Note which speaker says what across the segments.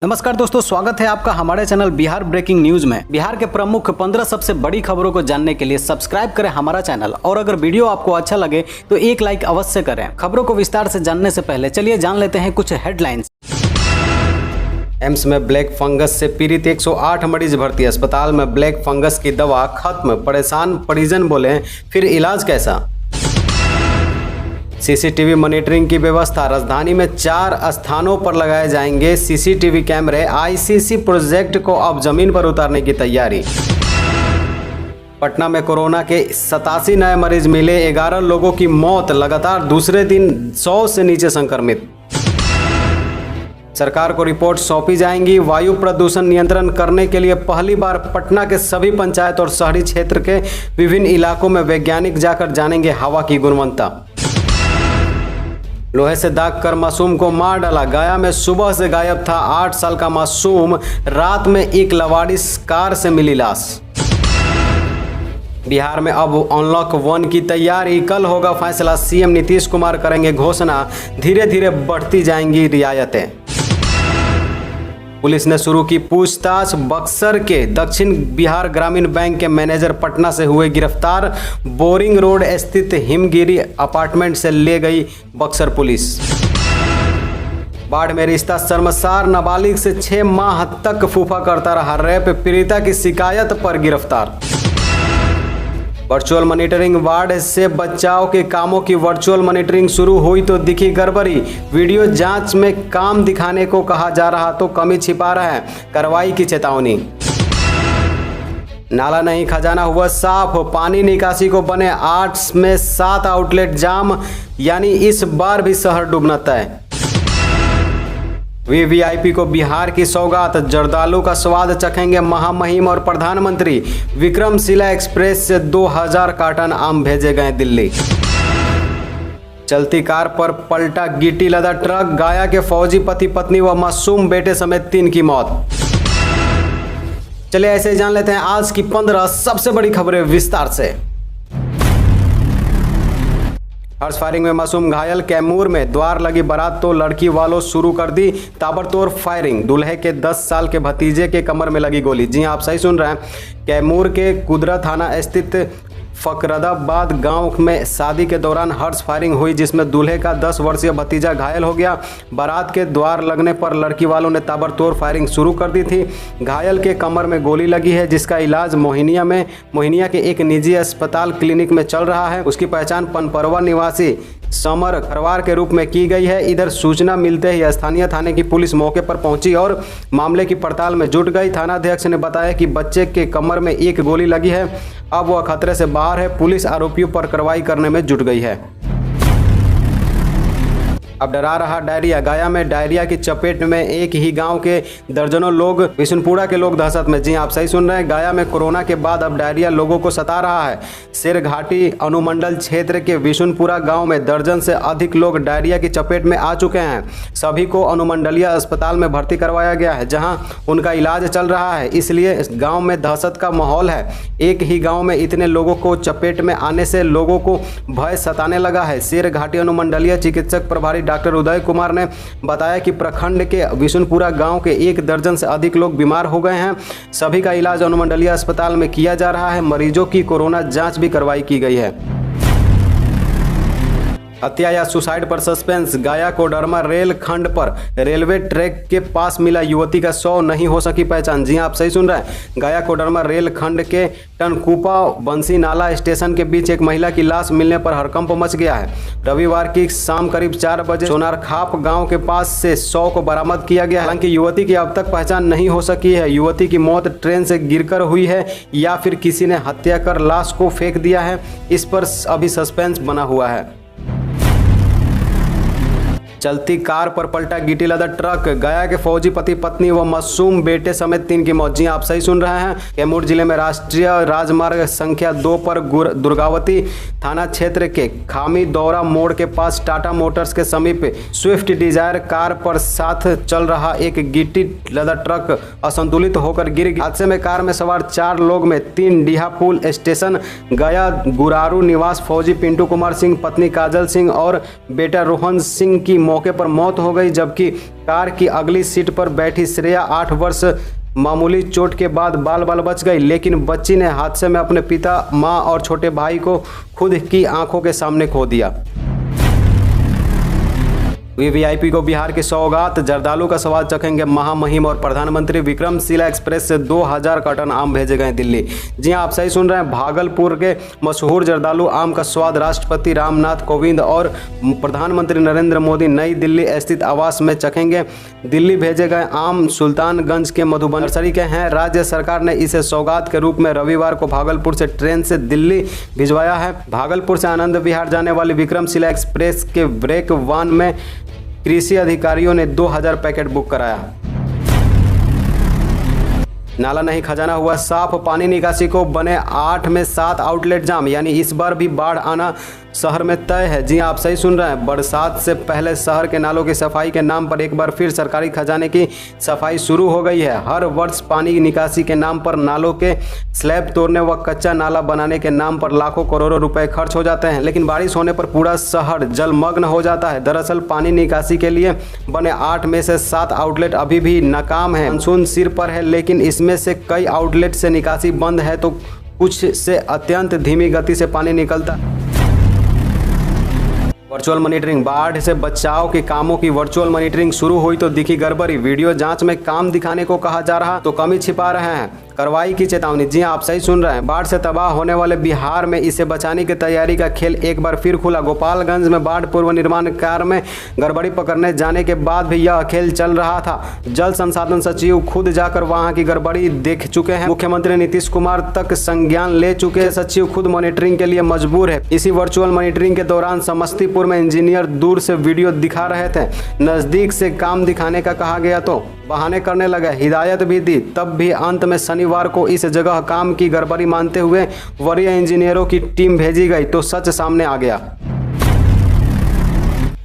Speaker 1: नमस्कार दोस्तों, स्वागत है आपका हमारे चैनल बिहार ब्रेकिंग न्यूज में। बिहार के प्रमुख 15 सबसे बड़ी खबरों को जानने के लिए सब्सक्राइब करें हमारा चैनल, और अगर वीडियो आपको अच्छा लगे तो एक लाइक अवश्य करें। खबरों को विस्तार से जानने से पहले चलिए जान लेते हैं कुछ हेडलाइंस। एम्स में ब्लैक फंगस से पीड़ित 108 मरीज भर्ती। अस्पताल में ब्लैक फंगस की दवा खत्म, परेशान परिजन बोले फिर इलाज कैसा। सीसीटीवी मॉनिटरिंग की व्यवस्था, राजधानी में 4 स्थानों पर लगाए जाएंगे सीसीटीवी कैमरे। आईसीसी प्रोजेक्ट को अब जमीन पर उतारने की तैयारी। पटना में कोरोना के 87 नए मरीज मिले, 11 लोगों की मौत, लगातार दूसरे दिन 100 से नीचे संक्रमित। सरकार को रिपोर्ट सौंपी जाएंगी। वायु प्रदूषण नियंत्रण करने के लिए पहली बार पटना के सभी पंचायत और शहरी क्षेत्र के विभिन्न इलाकों में वैज्ञानिक जाकर जानेंगे हवा की गुणवत्ता। लोहे से दाग कर मासूम को मार डाला। गया में सुबह से गायब था 8 साल का मासूम, रात में एक लवारिस कार से मिली लाश। बिहार में अब अनलॉक 1 की तैयारी, कल होगा फैसला। सीएम नीतीश कुमार करेंगे घोषणा, धीरे धीरे बढ़ती जाएंगी रियायतें। पुलिस ने शुरू की पूछताछ। बक्सर के दक्षिण बिहार ग्रामीण बैंक के मैनेजर पटना से हुए गिरफ्तार। बोरिंग रोड स्थित हिमगिरी अपार्टमेंट से ले गई बक्सर पुलिस। बाढ़ में रिश्ता शर्मसार, नाबालिग से 6 माह तक फूफा करता रहा रेप, पीड़िता की शिकायत पर गिरफ्तार। वर्चुअल मॉनिटरिंग, वार्ड से बचाव के कामों की वर्चुअल मॉनिटरिंग शुरू हुई तो दिखी गड़बड़ी। वीडियो जांच में काम दिखाने को कहा जा रहा तो कमी छिपा रहा है, कार्रवाई की चेतावनी। नाला नहीं खजाना हुआ साफ, पानी निकासी को बने 8 में 7 आउटलेट जाम, यानी इस बार भी शहर डूबना तय। वीवीआईपी को बिहार की सौगात, जर्दालू का स्वाद चखेंगे महामहिम और प्रधानमंत्री। विक्रमशिला एक्सप्रेस से 2000 कार्टन आम भेजे गए दिल्ली। चलती कार पर पलटा गिट्टी लदा ट्रक, गया के फौजी पति पत्नी व मासूम बेटे समेत 3 की मौत। चलिए ऐसे जान लेते हैं आज की 15 सबसे बड़ी खबरें विस्तार से। हर्ष फायरिंग में मासूम घायल। कैमूर में द्वार लगी बारात तो लड़की वालों शुरू कर दी ताबड़तोड़ फायरिंग। दूल्हे के 10 साल के भतीजे के कमर में लगी गोली। जी आप सही सुन रहे हैं। कैमूर के कुदरा थाना स्थित फकरदाबाद गांव में शादी के दौरान हर्ष फायरिंग हुई, जिसमें दूल्हे का 10 वर्षीय भतीजा घायल हो गया। बारात के द्वार लगने पर लड़की वालों ने ताबड़तोड़ फायरिंग शुरू कर दी थी। घायल के कमर में गोली लगी है, जिसका इलाज मोहिनिया के एक निजी अस्पताल क्लिनिक में चल रहा है। उसकी पहचान पनपरवा निवासी समर खरवार के रूप में की गई है। इधर सूचना मिलते ही स्थानीय थाने की पुलिस मौके पर पहुंची और मामले की पड़ताल में जुट गई। थानाध्यक्ष ने बताया कि बच्चे के कमर में एक गोली लगी है, अब वह खतरे से बाहर है। पुलिस आरोपियों पर कार्रवाई करने में जुट गई है। अब डरा रहा डायरिया। गया में डायरिया की चपेट में एक ही गांव के दर्जनों लोग, विशुनपुरा के लोग दहशत में। जी आप सही सुन रहे हैं। गया में कोरोना के बाद अब डायरिया लोगों को सता रहा है। शेरघाटी अनुमंडल क्षेत्र के विशुनपुरा गांव में दर्जन से अधिक लोग डायरिया की चपेट में आ चुके हैं। सभी को अनुमंडलीय अस्पताल में भर्ती करवाया गया है, जहां उनका इलाज चल रहा है। इसलिए इस गाँव में दहशत का माहौल है। एक ही गाँव में इतने लोगों को चपेट में आने से लोगों को भय सताने लगा है। शेरघाटी अनुमंडलीय चिकित्सक प्रभारी डॉक्टर उदय कुमार ने बताया कि प्रखंड के विशुनपुरा गांव के 1 दर्जन से अधिक लोग बीमार हो गए हैं। सभी का इलाज अनुमंडलीय अस्पताल में किया जा रहा है। मरीजों की कोरोना जांच भी करवाई की गई है। हत्या या सुसाइड पर सस्पेंस। गया कोडरमा रेल खंड पर रेलवे ट्रैक के पास मिला युवती का शव, नहीं हो सकी पहचान। जी आप सही सुन रहे हैं। गया कोडरमा रेल खंड के टनकुपा बंसी नाला स्टेशन के बीच एक महिला की लाश मिलने पर हड़कंप मच गया है। रविवार की शाम करीब 4 बजे सोनारखाप गांव के पास से शव को बरामद किया गया। हालांकि युवती की अब तक पहचान नहीं हो सकी है। युवती की मौत ट्रेन से गिरकर हुई है या फिर किसी ने हत्या कर लाश को फेंक दिया है, इस पर अभी सस्पेंस बना हुआ है। चलती कार पर पलटा गिट्टी लदा ट्रक। गया के फौजी पति पत्नी व मासूम बेटे समेत 3 की मौत। जी आप सही सुन रहे हैं। कैमूर जिले में राष्ट्रीय राजमार्ग संख्या 2 पर दुर्गावती थाना क्षेत्र के खामी दौरा मोड़ के पास टाटा मोटर्स के समीप स्विफ्ट डिजायर कार पर साथ चल रहा एक गिट्टी लदा ट्रक असंतुलित होकर गिर गया। हादसे में कार में सवार 4 लोग में 3 डीहापुल स्टेशन गया गुरारू निवास फौजी पिंटू कुमार सिंह, पत्नी काजल सिंह और बेटा रोहन सिंह की मौके पर मौत हो गई, जबकि कार की अगली सीट पर बैठी श्रेया 8 वर्ष मामूली चोट के बाद बाल बाल बच गई, लेकिन बच्ची ने हादसे में अपने पिता, मां और छोटे भाई को खुद की आंखों के सामने खो दिया। वीवीआईपी को बिहार की सौगात, जर्दालू का स्वाद चखेंगे महामहिम और प्रधानमंत्री विक्रमशिला एक्सप्रेस से 2000 कार्टन आम भेजे गए दिल्ली। जी हां, आप सही सुन रहे हैं। भागलपुर के मशहूर जर्दालू आम का स्वाद राष्ट्रपति रामनाथ कोविंद और प्रधानमंत्री नरेंद्र मोदी नई दिल्ली स्थित आवास में चखेंगे। दिल्ली भेजे गए आम सुल्तानगंज के मधुबन नर्सरी के हैं। राज्य सरकार ने इसे सौगात के रूप में रविवार को भागलपुर से ट्रेन से दिल्ली भिजवाया है। भागलपुर से आनंद विहार जाने वाली विक्रमशिला एक्सप्रेस के ब्रेक वन में कृषि अधिकारियों ने 2000 पैकेट बुक कराया। नाला नहीं खजाना हुआ साफ, पानी निकासी को बने 8 में 7 आउटलेट जाम, यानी इस बार भी बाढ़ आना शहर में तय है। जी आप सही सुन रहे हैं। बरसात से पहले शहर के नालों की सफाई के नाम पर एक बार फिर सरकारी खजाने की सफाई शुरू हो गई है। हर वर्ष पानी निकासी के नाम पर नालों के स्लैब तोड़ने व कच्चा नाला बनाने के नाम पर लाखों करोड़ों रुपए खर्च हो जाते हैं, लेकिन बारिश होने पर पूरा शहर जलमग्न हो जाता है। दरअसल पानी निकासी के लिए बने 8 में से 7 आउटलेट अभी भी नाकाम है। मानसून सिर पर है, लेकिन इसमें से कई आउटलेट से निकासी बंद है तो कुछ से अत्यंत धीमी गति से पानी निकलता। वर्चुअल मॉनिटरिंग, बाढ़ से बचाव के कामों की वर्चुअल मॉनिटरिंग शुरू हुई तो दिखी गड़बड़ी। वीडियो जांच में काम दिखाने को कहा जा रहा तो कमी छिपा रहे हैं। कार्रवाई की चेतावनी। जी आप सही सुन रहे हैं। बाढ़ से तबाह होने वाले बिहार में इसे बचाने की तैयारी का खेल एक बार फिर खुला। गोपालगंज में बाढ़ पूर्व निर्माण कार्य में गड़बड़ी पकड़ने जाने के बाद भी यह खेल चल रहा था। जल संसाधन सचिव खुद जाकर वहां की गड़बड़ी देख चुके हैं। मुख्यमंत्री नीतीश कुमार तक संज्ञान ले चुके सचिव खुद मॉनिटरिंग के लिए मजबूर है। इसी वर्चुअल मॉनिटरिंग के दौरान समस्तीपुर में इंजीनियर दूर से वीडियो दिखा रहे थे। नजदीक से काम दिखाने का कहा गया तो बहाने करने लगे। हिदायत भी दी, तब भी अंत में शनिवार को इस जगह काम की गड़बड़ी मानते हुए वरीय इंजीनियरों की टीम भेजी गई तो सच सामने आ गया।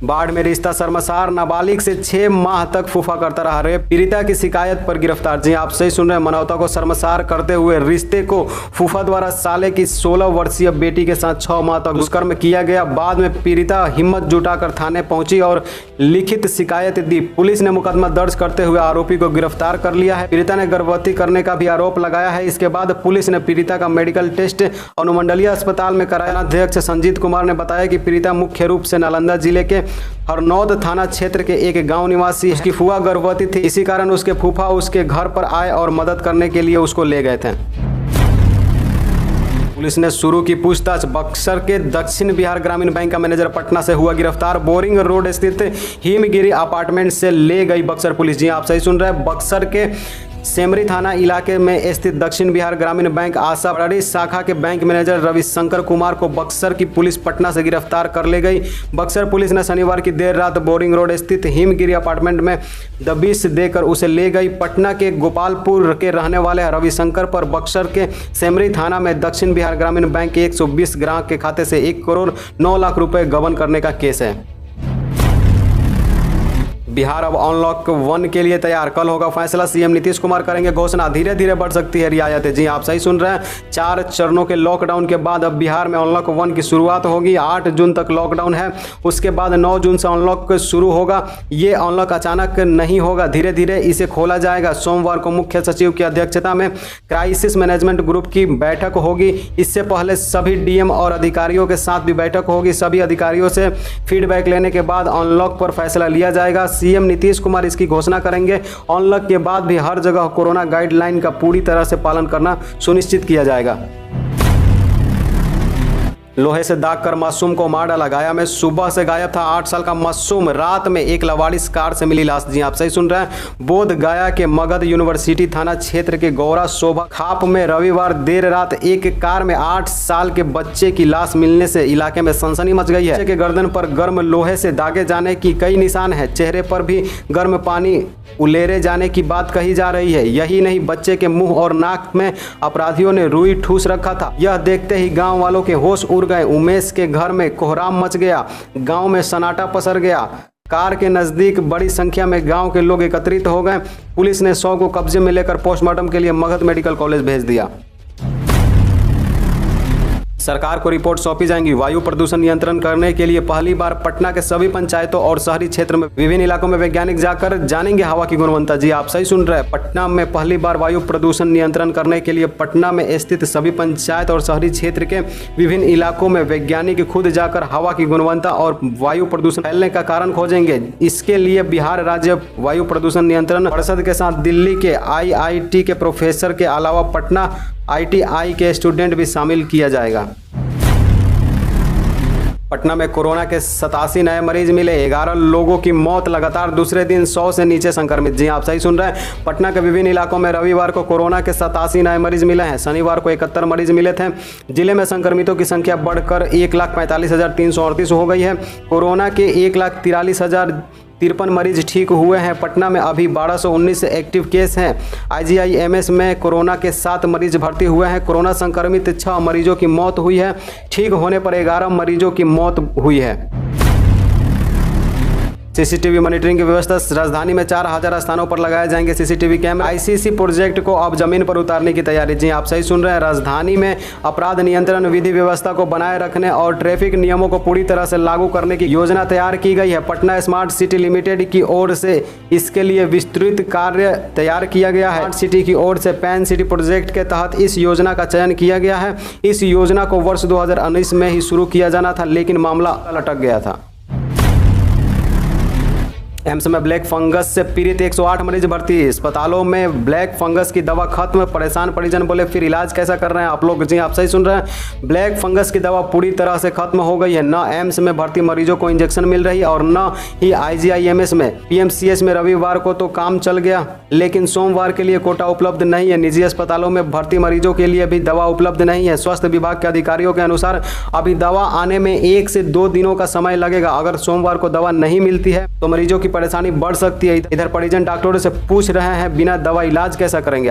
Speaker 1: बाढ़ में रिश्ता शर्मसार, नाबालिग से 6 माह तक फूफा करता रहा रेप, पीड़िता की शिकायत पर गिरफ्तार। जी आप सही सुन रहे हैं। मानवता को शर्मसार करते हुए रिश्ते को फूफा द्वारा साले की 16 वर्षीय बेटी के साथ 6 माह तक दुष्कर्म किया गया। बाद में पीड़िता हिम्मत जुटाकर थाने पहुंची और लिखित शिकायत दी। पुलिस ने मुकदमा दर्ज करते हुए आरोपी को गिरफ्तार कर लिया है। पीड़िता ने गर्भवती करने का भी आरोप लगाया है। इसके बाद पुलिस ने पीड़िता का मेडिकल टेस्ट अनुमंडलीय अस्पताल में कराया। अध्यक्ष संजीत कुमार ने बताया कि पीड़िता मुख्य रूप से नालंदा जिले के हरनौद थाना क्षेत्र के एक गांव निवासी है। उसकी फुआ गर्भवती थी, इसी कारण उसके फूफा उसके घर पर आए और मदद करने के लिए उसको ले गए थे। पुलिस ने शुरू की पूछताछ। बक्सर के दक्षिण बिहार ग्रामीण बैंक का मैनेजर पटना से हुआ गिरफ्तार। बोरिंग रोड स्थित हिमगिरी अपार्टमेंट से ले गई बक्सर पुलिस। जी आप सही सुन रहे हैं। बक्सर के सेमरी थाना इलाके में स्थित दक्षिण बिहार ग्रामीण बैंक आशा शाखा के बैंक मैनेजर रविशंकर कुमार को बक्सर की पुलिस पटना से गिरफ्तार कर ले गई। बक्सर पुलिस ने शनिवार की देर रात बोरिंग रोड स्थित हिमगिरी अपार्टमेंट में दबिश देकर उसे ले गई। पटना के गोपालपुर के रहने वाले रविशंकर पर बक्सर के सेमरी थाना में दक्षिण बिहार ग्रामीण बैंक के 120 ग्राहक के खाते से 1 करोड़ 9 लाख रुपए गबन करने का केस है। बिहार अब अनलॉक 1 के लिए तैयार, कल होगा फैसला। सीएम नीतीश कुमार करेंगे घोषणा। धीरे धीरे बढ़ सकती है रियायतें। जी आप सही सुन रहे हैं। 4 चरणों के लॉकडाउन के बाद अब बिहार में अनलॉक 1 की शुरुआत होगी। 8 जून तक लॉकडाउन है, उसके बाद 9 जून से अनलॉक शुरू होगा। ये अनलॉक अचानक नहीं होगा, धीरे धीरे इसे खोला जाएगा। सोमवार को मुख्य सचिव की अध्यक्षता में क्राइसिस मैनेजमेंट ग्रुप की बैठक होगी। इससे पहले सभी डीएम और अधिकारियों के साथ भी बैठक होगी। सभी अधिकारियों से फीडबैक लेने के बाद अनलॉक पर फैसला लिया जाएगा। सीएम नीतीश कुमार इसकी घोषणा करेंगे। अनलॉक के बाद भी हर जगह कोरोना गाइडलाइन का पूरी तरह से पालन करना सुनिश्चित किया जाएगा। लोहे से दाग कर मासूम को मार डाला। गया में सुबह से गायब था 8 साल का मासूम। रात में एक लवारिस कार से मिली लाश। जी आप सही सुन रहे हैं। बोध गया के मगध यूनिवर्सिटी थाना क्षेत्र के गौरा शोभा खाप में रविवार देर रात एक कार में 8 साल के बच्चे की लाश मिलने से इलाके में सनसनी मच गई है। बच्चे के गर्दन पर गर्म लोहे से दागे जाने की कई निशान है। चेहरे पर भी गर्म पानी उलेरे जाने की बात कही जा रही है। यही नहीं, बच्चे के मुंह और नाक में अपराधियों ने रुई ठूस रखा था। यह देखते ही गांव वालों के होश उड़ गए। उमेश के घर में कोहराम मच गया। गांव में सन्नाटा पसर गया। कार के नजदीक बड़ी संख्या में गांव के लोग एकत्रित हो गए। पुलिस ने 100 को कब्जे में लेकर पोस्टमार्टम के लिए मगध मेडिकल कॉलेज भेज दिया। सरकार को रिपोर्ट सौंपी जाएंगी। वायु प्रदूषण नियंत्रण करने के लिए पहली बार पटना के सभी पंचायतों और शहरी क्षेत्र में विभिन्न इलाकों में वैज्ञानिक जाकर जानेंगे हवा की गुणवत्ता। जी आप सही सुन रहे हैं, पटना में पहली बार वायु प्रदूषण नियंत्रण करने के लिए पटना में स्थित सभी पंचायत और शहरी क्षेत्र के विभिन्न इलाकों में वैज्ञानिक खुद जाकर हवा की गुणवत्ता और वायु प्रदूषण फैलने का कारण खोजेंगे। इसके लिए बिहार राज्य वायु प्रदूषण नियंत्रण परिषद के साथ दिल्ली के IIT के प्रोफेसर के अलावा पटना ITI के स्टूडेंट भी शामिल किया जाएगा। पटना में कोरोना के 87 नए मरीज मिले, 11 लोगों की मौत, लगातार दूसरे दिन 100 से नीचे संक्रमित। जी आप सही सुन रहे हैं, पटना के विभिन्न इलाकों में रविवार को कोरोना के 87 नए मरीज मिले हैं। शनिवार को 71 मरीज मिले थे। जिले में संक्रमितों की संख्या बढ़कर 1,45,338 हो गई है। कोरोना के 1,43,053 मरीज ठीक हुए हैं। पटना में अभी 1219 एक्टिव केस हैं। IGIMS में कोरोना के 7 मरीज भर्ती हुए हैं। कोरोना संक्रमित 6 मरीजों की मौत हुई है। ठीक होने पर 11 मरीजों की मौत हुई है। CCTV मॉनिटरिंग की व्यवस्था राजधानी में 4000 स्थानों पर लगाए जाएंगे CCTV कैमरा। ICC प्रोजेक्ट को अब जमीन पर उतारने की तैयारी। जी आप सही सुन रहे हैं, राजधानी में अपराध नियंत्रण विधि व्यवस्था को बनाए रखने और ट्रैफिक नियमों को पूरी तरह से लागू करने की योजना तैयार की गई है। पटना स्मार्ट सिटी लिमिटेड की ओर से इसके लिए विस्तृत कार्य तैयार किया गया है। स्मार्ट सिटी की ओर से पैन सिटी प्रोजेक्ट के तहत इस योजना का चयन किया गया है। इस योजना को वर्ष 2019 में ही शुरू किया जाना था, लेकिन मामला लटक गया था। एम्स में ब्लैक फंगस से पीड़ित 108 मरीज भर्ती। अस्पतालों में ब्लैक फंगस की दवा खत्म, परेशान परिजन बोले फिर इलाज कैसा कर रहे हैं आप लोग। जी आप सही सुन रहे हैं, ब्लैक फंगस की दवा पूरी तरह से खत्म हो गई है। न एम्स में भर्ती मरीजों को इंजेक्शन मिल रही है और न ही IGIMS में। PMCH में रविवार को तो काम चल गया, लेकिन सोमवार के लिए कोटा उपलब्ध नहीं है। निजी अस्पतालों में भर्ती मरीजों के लिए भी दवा उपलब्ध नहीं है। स्वास्थ्य विभाग के अधिकारियों के अनुसार अभी दवा आने में 1 से 2 दिनों का समय लगेगा। अगर सोमवार को दवा नहीं मिलती है तो मरीजों की परेशानी बढ़ सकती है। इधर परिजन डॉक्टरों से पूछ रहे हैं बिना दवा इलाज कैसा करेंगे।